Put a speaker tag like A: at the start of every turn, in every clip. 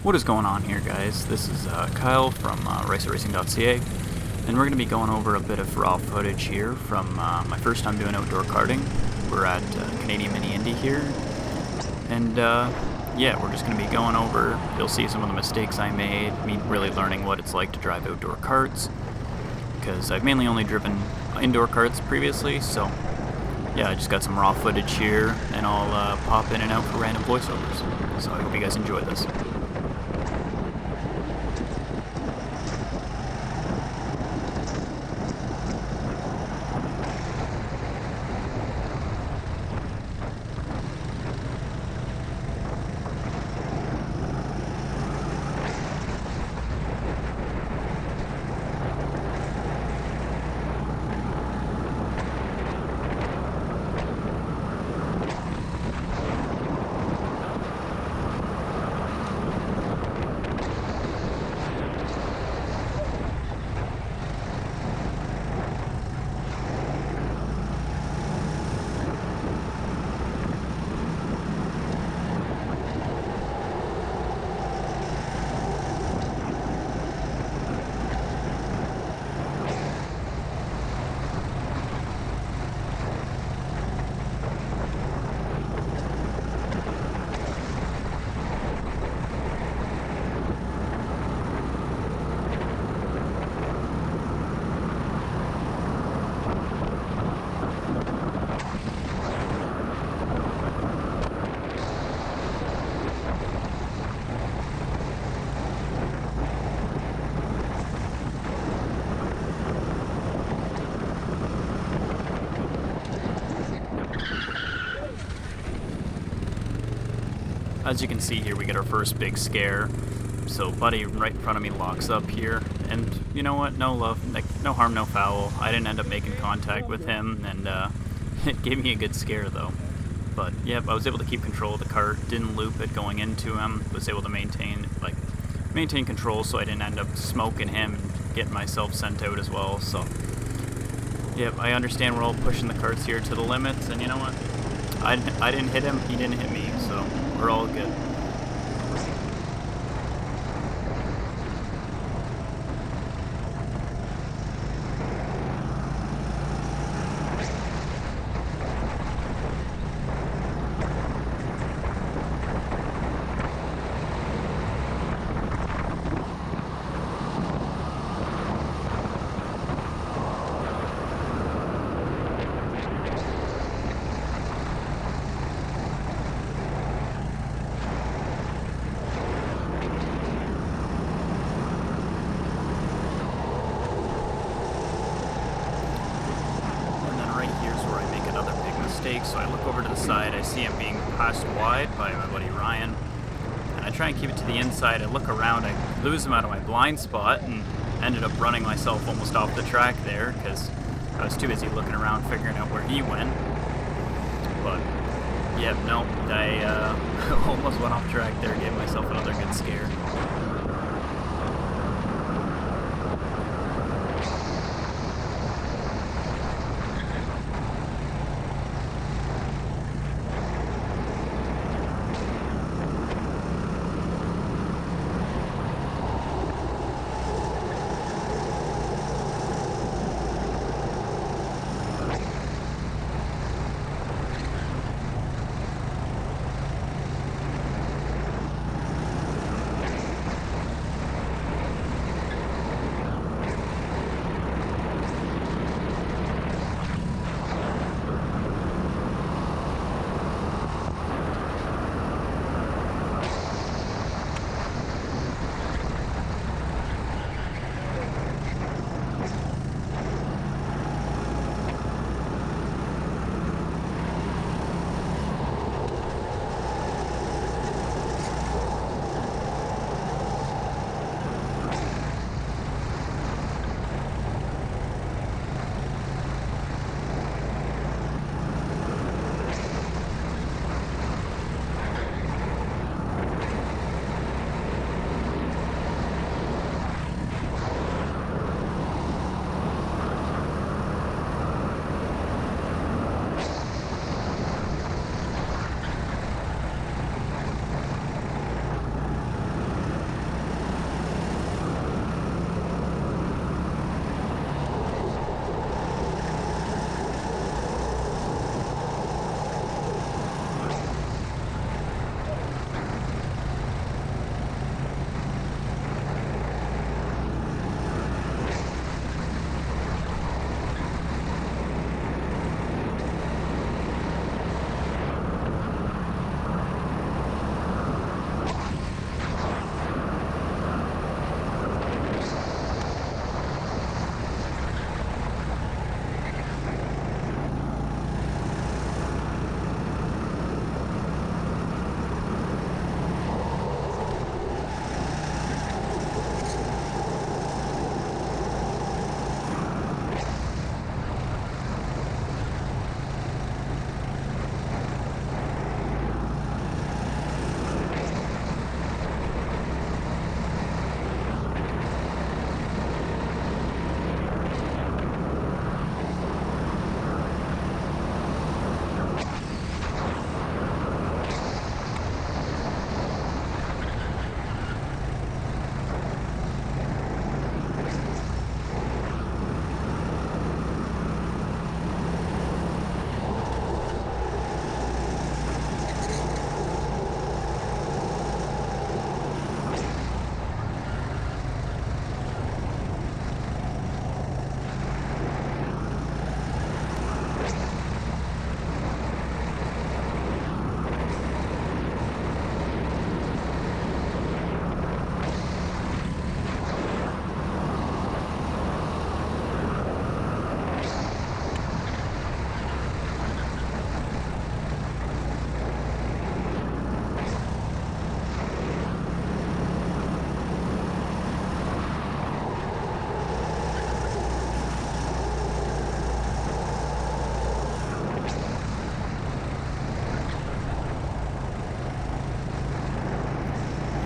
A: What is going on here, guys? This is Kyle from RicerRacing.ca, and we're going to be going over a bit of raw footage here from my first time doing outdoor karting. We're at Canadian Mini Indy here, and yeah, we're just going to be going over, you'll see some of the mistakes I made, me really learning what it's like to drive outdoor karts, because I've mainly only driven indoor karts previously, so yeah, I just got some raw footage here, and I'll pop in and out for random voiceovers. So I hope you guys enjoy this. As you can see here, we get our first big scare. So Buddy right in front of me locks up here, and you know what, no love, like, no harm, no foul. I didn't end up making contact with him, and it gave me a good scare though. But yep, I was able to keep control of the cart, didn't loop it going into him, was able to maintain control so I didn't end up smoking him and getting myself sent out as well. So yep, I understand we're all pushing the carts here to the limits, and you know what, I didn't hit him, he didn't hit me, so we're all good. So I look over to the side, I see him being passed wide by my buddy Ryan, and I try and keep it to the inside. I look around, I lose him out of my blind spot, and ended up running myself almost off the track there, because I was too busy looking around figuring out where he went. But, yeah, no, I almost went off track there, gave myself another good scare.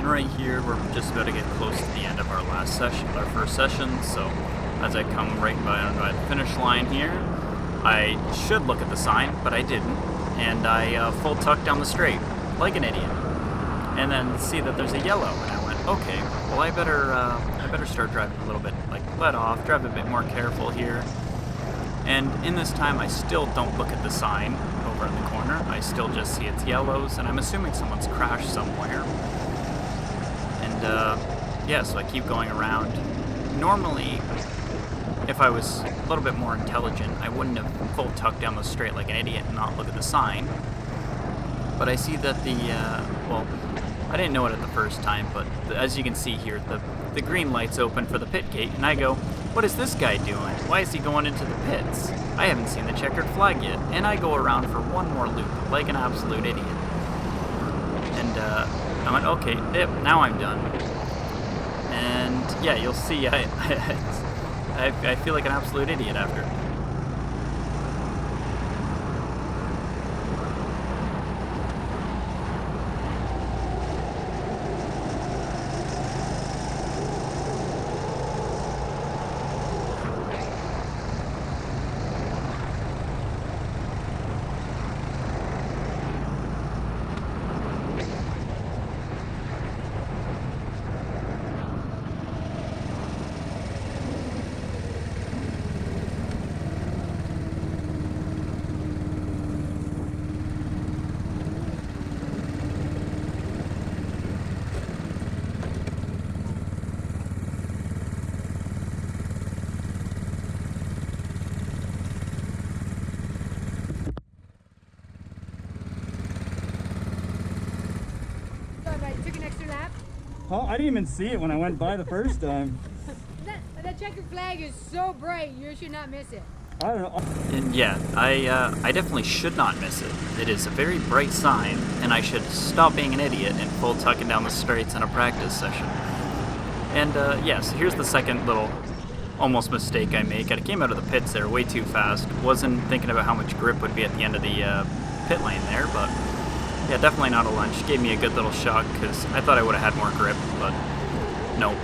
A: And right here, we're just about to get close to the end of our last session, our first session, so as I come right by the finish line here, I should look at the sign, but I didn't, and I full tucked down the straight, like an idiot, and then see that there's a yellow, and I went, okay, well I better start driving a little bit, like let off, drive a bit more careful here, and in this time I still don't look at the sign over in the corner, I still just see it's yellows, and I'm assuming someone's crashed somewhere. Yeah, so I keep going around. Normally, if I was a little bit more intelligent, I wouldn't have full tucked down the straight like an idiot and not look at the sign. But I see that well, I didn't know it at the first time, but as you can see here, the green light's open for the pit gate, and I go, what is this guy doing? Why is he going into the pits? I haven't seen the checkered flag yet, and I go around for one more loop, like an absolute idiot. And I went, okay, yep, now I'm done. And yeah, you'll see, I feel like an absolute idiot after.
B: Huh? I didn't even see it when I went by the first time.
C: That checkered flag is so bright, you should not miss it.
B: I don't know.
A: And yeah, I definitely should not miss it. It is a very bright sign, and I should stop being an idiot and full tucking down the straights in a practice session. And yeah, so here's the second little almost mistake I make. I came out of the pits there way too fast. Wasn't thinking about how much grip would be at the end of the pit lane there, but yeah, definitely not a lunch. Gave me a good little shock because I thought I would have had more grip, but nope.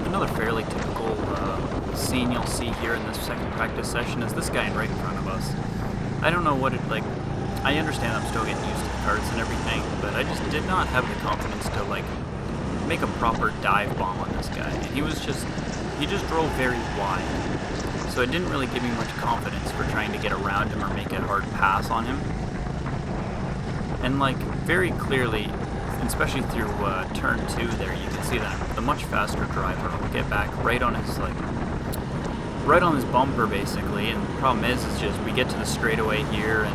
A: Another fairly typical scene you'll see here in this second practice session is this guy right in front of us. I don't know what it, like, I understand I'm still getting used to the carts and everything, but I just did not have the confidence to, like, make a proper dive bomb on this guy. And he just drove very wide. So it didn't really give me much confidence for trying to get around him or make a hard pass on him. And, like, very clearly, especially through turn 2 there, you can see that I'm the much faster driver. I'll get back right on his, like, right on his bumper, basically, and the problem is just we get to the straightaway here, and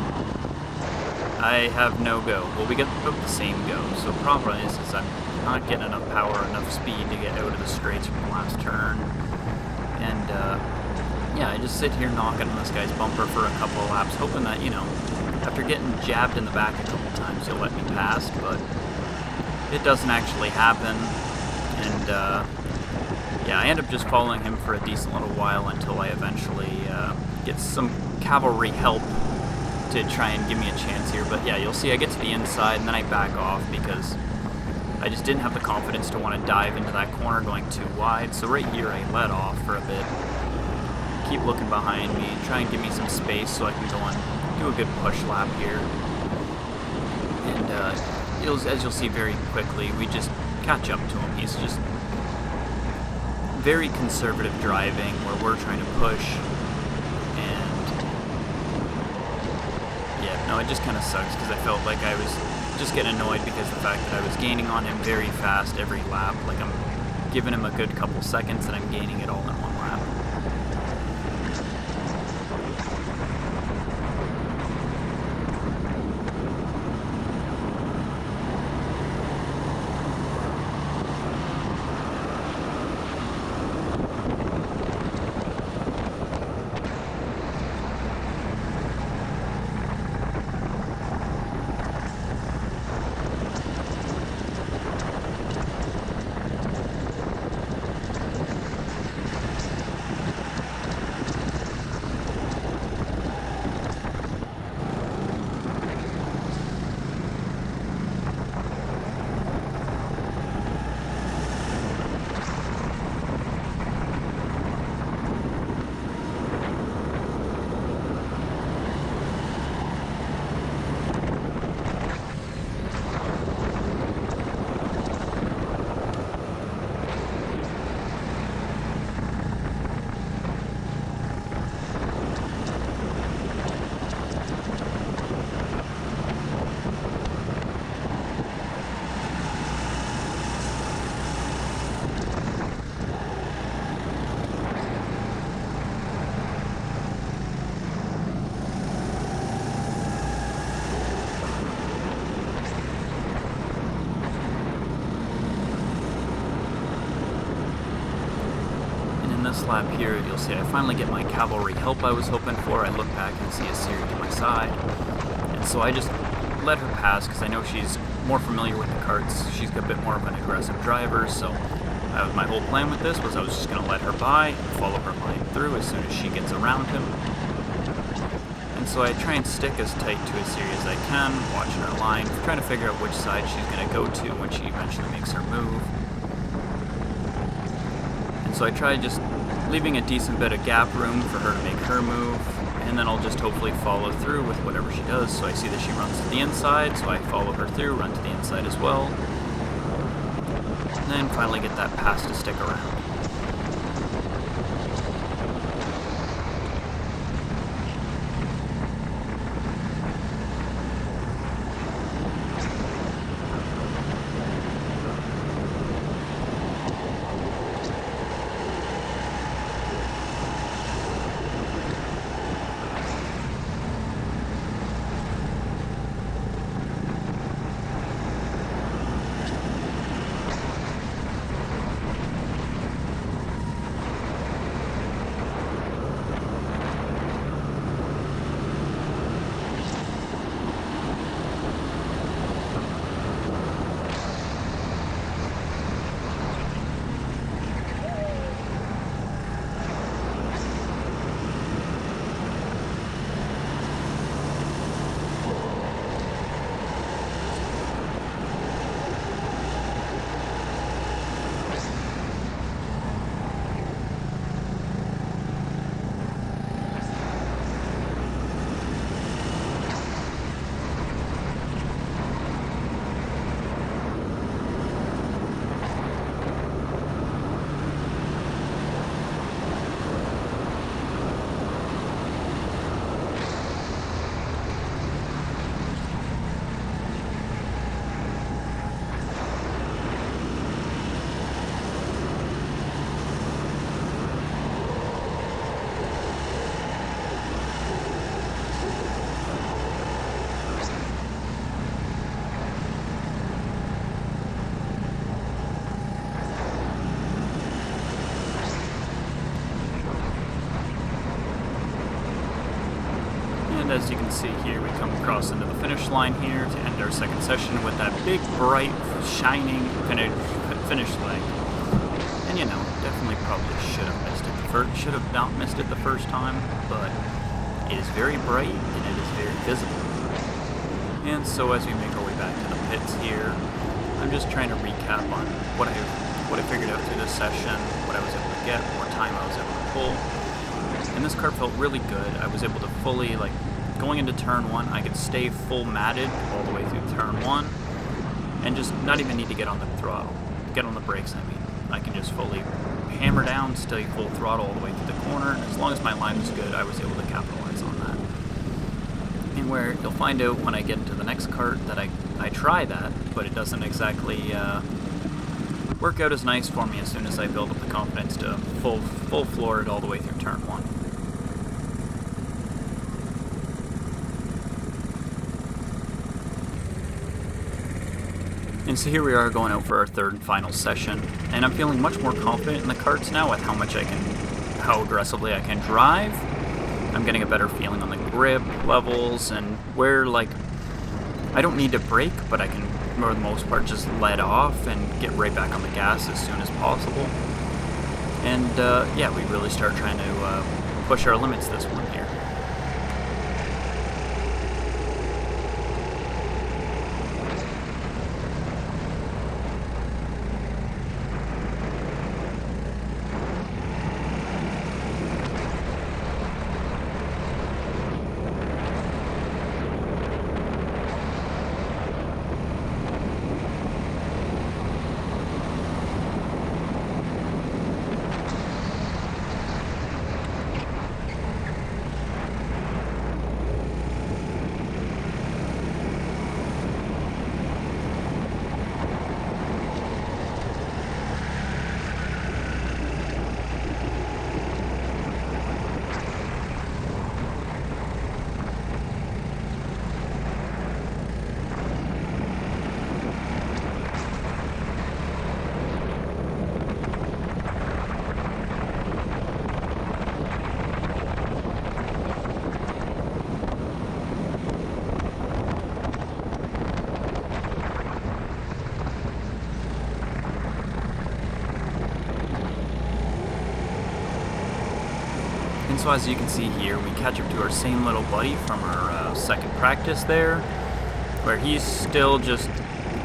A: I have no go. Well, we get about the same go, so the problem is I'm not getting enough power, enough speed to get out of the straights from the last turn, and, yeah, I just sit here knocking on this guy's bumper for a couple of laps, hoping that, you know, after getting jabbed in the back a couple times, he'll let me pass, but it doesn't actually happen, and yeah, I end up just following him for a decent little while until I eventually get some cavalry help to try and give me a chance here. But yeah, you'll see I get to the inside and then I back off because I just didn't have the confidence to want to dive into that corner going too wide. So right here I let off for a bit, keep looking behind me, try and give me some space so I can go and do a good push lap here. as you'll see very quickly, we just catch up to him. He's just very conservative driving where we're trying to push, and yeah, no, it just kind of sucks because I felt like I was just getting annoyed because the fact that I was gaining on him very fast every lap. Like, I'm giving him a good couple seconds and I'm gaining it all in one lap. Lap here, you'll see I finally get my cavalry help I was hoping for. I look back and see a Siri to my side, and so I just let her pass because I know she's more familiar with the karts. She's a bit more of an aggressive driver, so my whole plan with this was I was just going to let her by and follow her line through as soon as she gets around him. And so I try and stick as tight to a Siri as I can, watching her line, trying to figure out which side she's going to go to when she eventually makes her move. And so I try just leaving a decent bit of gap room for her to make her move, and then I'll just hopefully follow through with whatever she does. So I see that she runs to the inside, so I follow her through, run to the inside as well, and then finally get that pass to stick around. And as you can see here, we come across into the finish line here to end our second session with that big, bright, shining finish leg. And you know, definitely probably should have missed it. Should have not missed it the first time, but it is very bright and it is very visible. And so as we make our way back to the pits here, I'm just trying to recap on what I figured out through this session, what I was able to get, what time I was able to pull. And this kart felt really good. I was able to fully, going into turn one, I could stay full matted all the way through turn one. and just not even need to get on the throttle, get on the brakes. I mean, I can just fully hammer down, stay full throttle all the way through the corner. As long as my line was good, I was able to capitalize on that. And where you'll find out when I get into the next kart that I try that, but it doesn't exactly work out as nice for me as soon as I build up the confidence to full floor it all the way through turn 1. And so here we are going out for our third and final session, and I'm feeling much more confident in the karts now with how aggressively I can drive. I'm getting a better feeling on the grip levels and where, like, I don't need to brake, but I can, for the most part, just let off and get right back on the gas as soon as possible. And yeah, we really start trying to push our limits this one here. And so as you can see here, we catch up to our same little buddy from our second practice there, where he's still just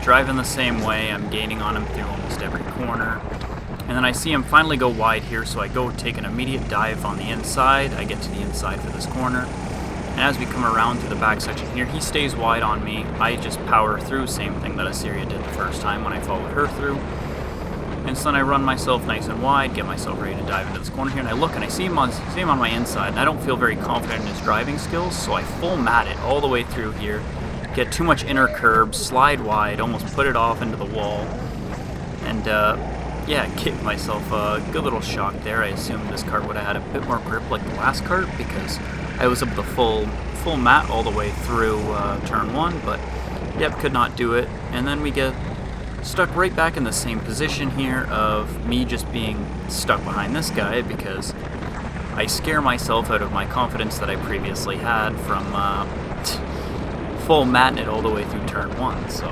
A: driving the same way. I'm gaining on him through almost every corner. And then I see him finally go wide here, so I go take an immediate dive on the inside. I get to the inside for this corner. And as we come around to the back section here, he stays wide on me. I just power through, same thing that Assyria did the first time when I followed her through. And so then I run myself nice and wide, get myself ready to dive into this corner here, and I look and I see him on my inside, and I don't feel very confident in his driving skills, so I full mat it all the way through here, get too much inner curb, slide wide, almost put it off into the wall, and yeah, gave myself a good little shock there. I assumed this kart would have had a bit more grip like the last kart, because I was able to full mat all the way through turn 1, but yep, could not do it. And then we get stuck right back in the same position here of me just being stuck behind this guy because I scare myself out of my confidence that I previously had from full matting it all the way through turn 1. So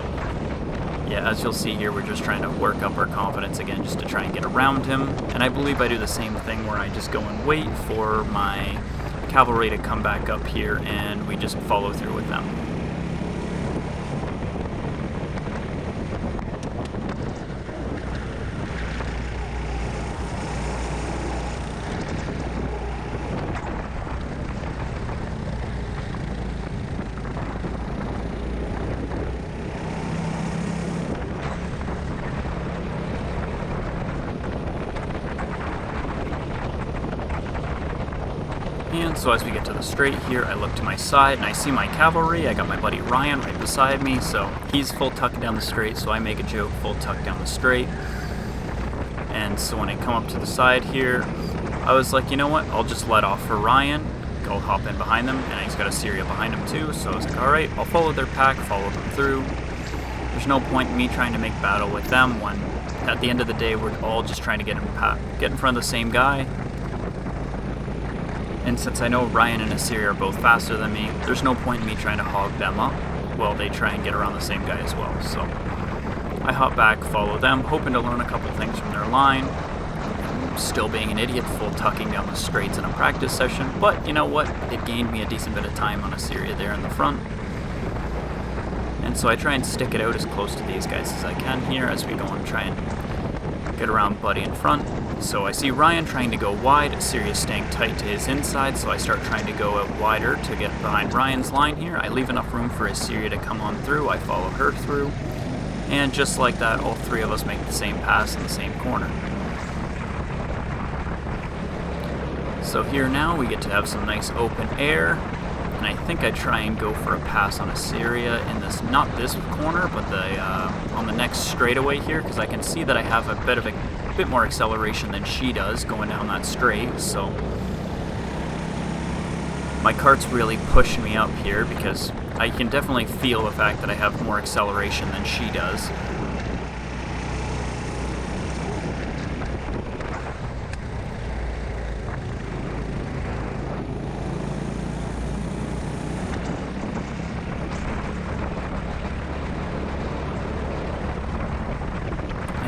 A: yeah, as you'll see here, we're just trying to work up our confidence again just to try and get around him. And I believe I do the same thing where I just go and wait for my cavalry to come back up here and we just follow through with them. And so as we get to the straight here, I look to my side and I see my cavalry. I got my buddy Ryan right beside me, so he's full tucking down the straight, so I make a joke, full tuck down the straight. And so when I come up to the side here, I was like, you know what, I'll just let off for Ryan, go hop in behind them, and he's got a Syria behind him too, so I was like, alright, I'll follow their pack, follow them through. There's no point in me trying to make battle with them when at the end of the day we're all just trying to get in front of the same guy. And since I know Ryan and Assyria are both faster than me, there's no point in me trying to hog them up while they try and get around the same guy as well. So I hop back, follow them, hoping to learn a couple things from their line. Still being an idiot, full tucking down the straights in a practice session, but you know what? It gained me a decent bit of time on Assyria there in the front. And so I try and stick it out as close to these guys as I can here as we go and try and get around Buddy in front. So I see Ryan trying to go wide, Assyria's staying tight to his inside, so I start trying to go out wider to get behind Ryan's line here. I leave enough room for Assyria to come on through, I follow her through. And just like that, all three of us make the same pass in the same corner. So here now we get to have some nice open air, and I think I try and go for a pass on Assyria in this, not this corner, but the on the next straightaway here, because I can see that I have a bit more acceleration than she does going down that straight. So my kart's really pushing me up here because I can definitely feel the fact that I have more acceleration than she does.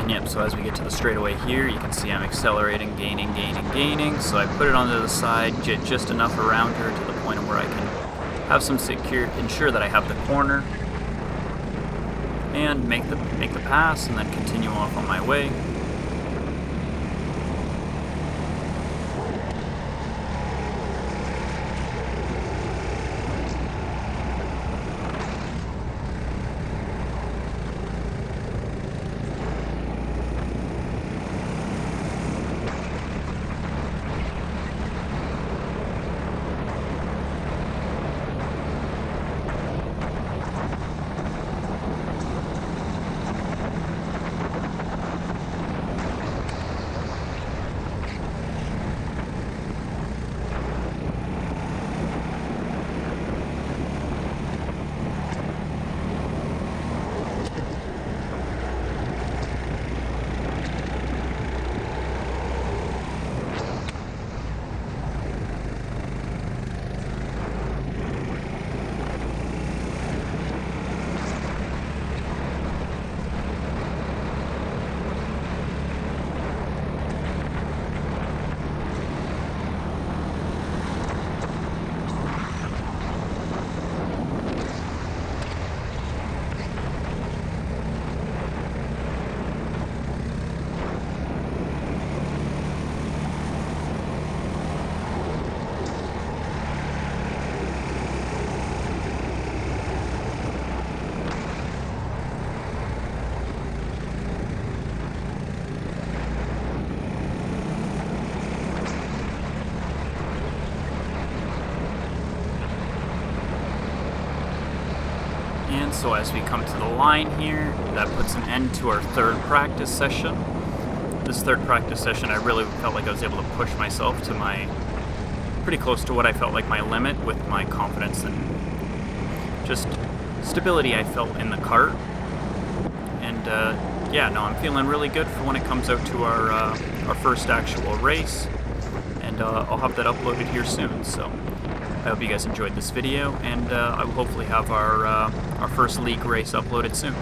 A: Yep, so as we get to the straightaway here, you can see I'm accelerating, gaining, so I put it onto the side, just enough around her to the point where I can have some ensure that I have the corner, and make the pass, and then continue off on my way. And so as we come to the line here, that puts an end to our third practice session. This third practice session, I really felt like I was able to push myself to pretty close to what I felt like my limit with my confidence and just stability I felt in the kart. And yeah, no, I'm feeling really good for when it comes out to our first actual race. And I'll have that uploaded here soon. So I hope you guys enjoyed this video, and I will hopefully have our first league race uploaded soon.